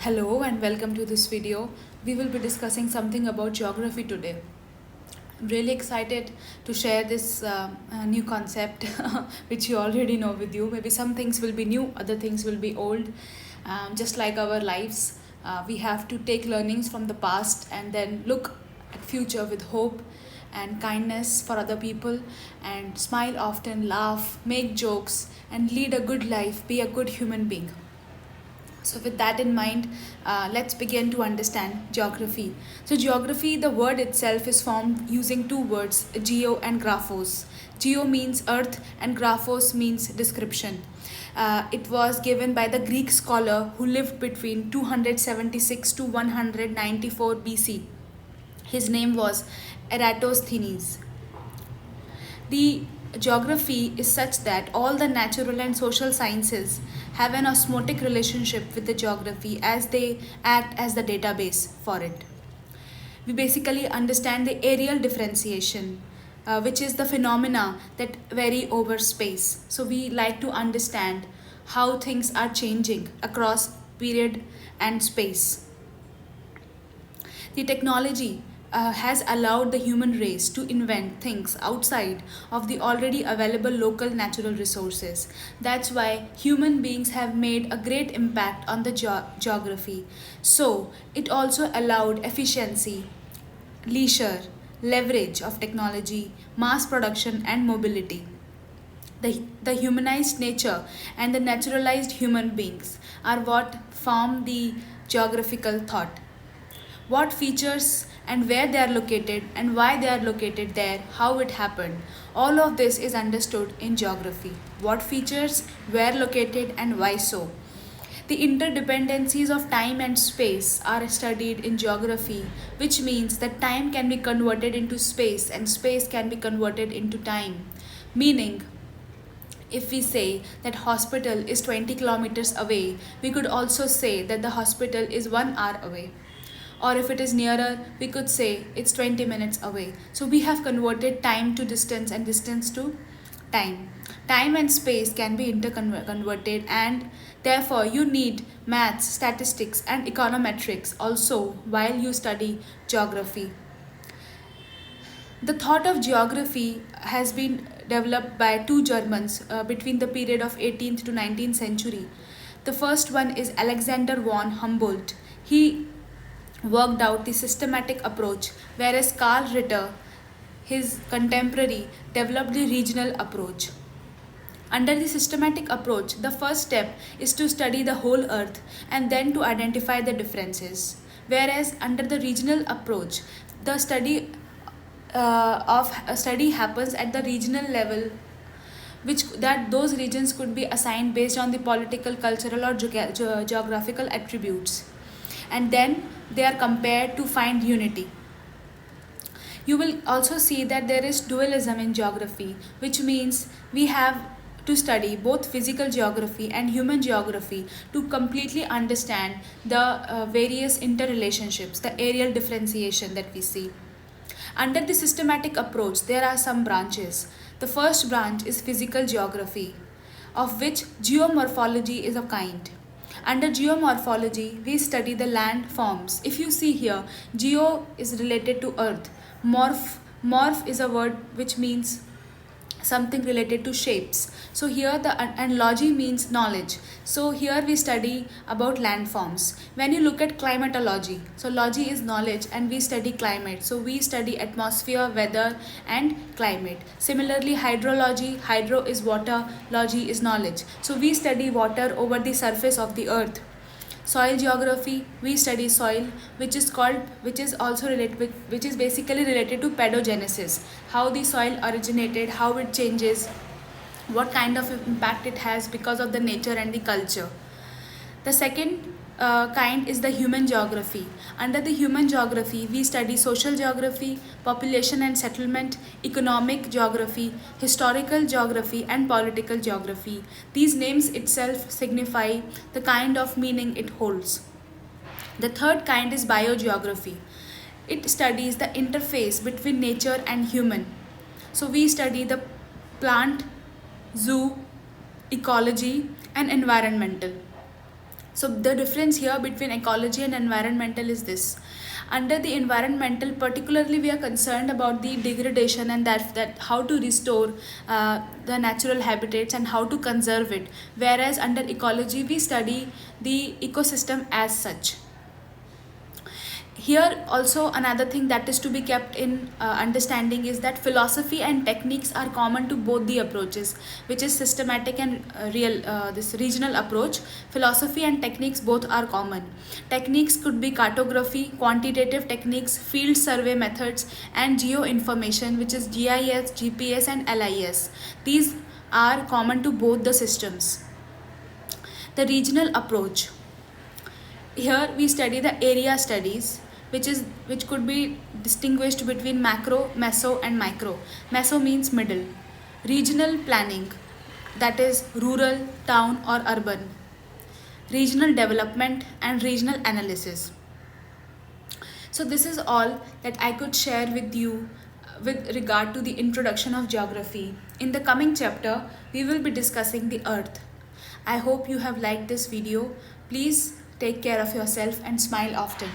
Hello and welcome to this video. We will be discussing something about geography today. I'm really excited to share this new concept which you already know with you. Maybe some things will be new, other things will be old. Just like our lives, we have to take learnings from the past and then look at future with hope and kindness for other people and smile often, laugh, make jokes and lead a good life, be a good human being. So, with that in mind, let's begin to understand geography. So, geography, the word itself is formed using two words, geo and graphos. Geo means earth, and graphos means description. It was given by the Greek scholar who lived between 276 to 194 BC. His name was Eratosthenes. The geography is such that all the natural and social sciences have an osmotic relationship with the geography as they act as the database for it. We basically understand the areal differentiation, which is the phenomena that vary over space. So we like to understand how things are changing across period and space. The technology has allowed the human race to invent things outside of the already available local natural resources. That's why human beings have made a great impact on the geography. So, it also allowed efficiency, leisure, leverage of technology, mass production, and mobility. The humanized nature and the naturalized human beings are what form the geographical thought. What features and where they are located and why they are located there, how it happened. All of this is understood in geography. What features, where located, and why so. The interdependencies of time and space are studied in geography, which means that time can be converted into space and space can be converted into time. Meaning, if we say that hospital is 20 kilometers away, we could also say that the hospital is 1 hour away, or if it is nearer we could say it's 20 minutes away. So we have converted time to distance and distance to time and space can be interconverted, and therefore you need maths, statistics and econometrics also while you study geography. The thought of geography has been developed by two Germans between the period of 18th to 19th century. The first one is Alexander von Humboldt. He worked out the systematic approach, whereas Karl Ritter, his contemporary, developed the regional approach. Under the systematic approach, the first step is to study the whole earth and then to identify the differences. Whereas under the regional approach, the study happens at the regional level, which that those regions could be assigned based on the political, cultural or geographical attributes, and then they are compared to find unity. You will also see that there is dualism in geography, which means we have to study both physical geography and human geography to completely understand the various interrelationships, the areal differentiation that we see. Under the systematic approach, there are some branches. The first branch is physical geography, of which geomorphology is a kind. Under geomorphology, we study the land forms. If you see here, geo is related to earth. Morph is a word which means something related to shapes. So here the and logy means knowledge. So here we study about landforms. When you look at climatology, so logy is knowledge and we study climate. So we study atmosphere, weather and climate. Similarly, hydrology, hydro is water, logy is knowledge. So we study water over the surface of the earth. Soil geography, we study soil, which is also related which is basically related to pedogenesis, how the soil originated, how it changes, what kind of impact it has because of the nature and the culture. The second kind is the human geography. Under the human geography, we study social geography, population and settlement, economic geography, historical geography, and political geography. These names itself signify the kind of meaning it holds. The third kind is biogeography. It studies the interface between nature and human. So we study the plant, zoo, ecology, and environmental. So the difference here between ecology and environmental is this. Under the environmental, particularly, we are concerned about the degradation and that how to restore the natural habitats and how to conserve it. Whereas under ecology, we study the ecosystem as such. Here also another thing that is to be kept in understanding is that philosophy and techniques are common to both the approaches, which is systematic and real this regional approach. Philosophy and techniques both are common. Techniques could be cartography, quantitative techniques, field survey methods, and geoinformation, which is GIS, GPS, and LIS. These are common to both the systems. The regional approach. Here we study the area studies, which could be distinguished between macro, meso, and micro. Meso means middle. Regional planning, that is rural, town, or urban. Regional development and regional analysis. So this is all that I could share with you with regard to the introduction of geography. In the coming chapter, we will be discussing the earth. I hope you have liked this video. Please take care of yourself and smile often.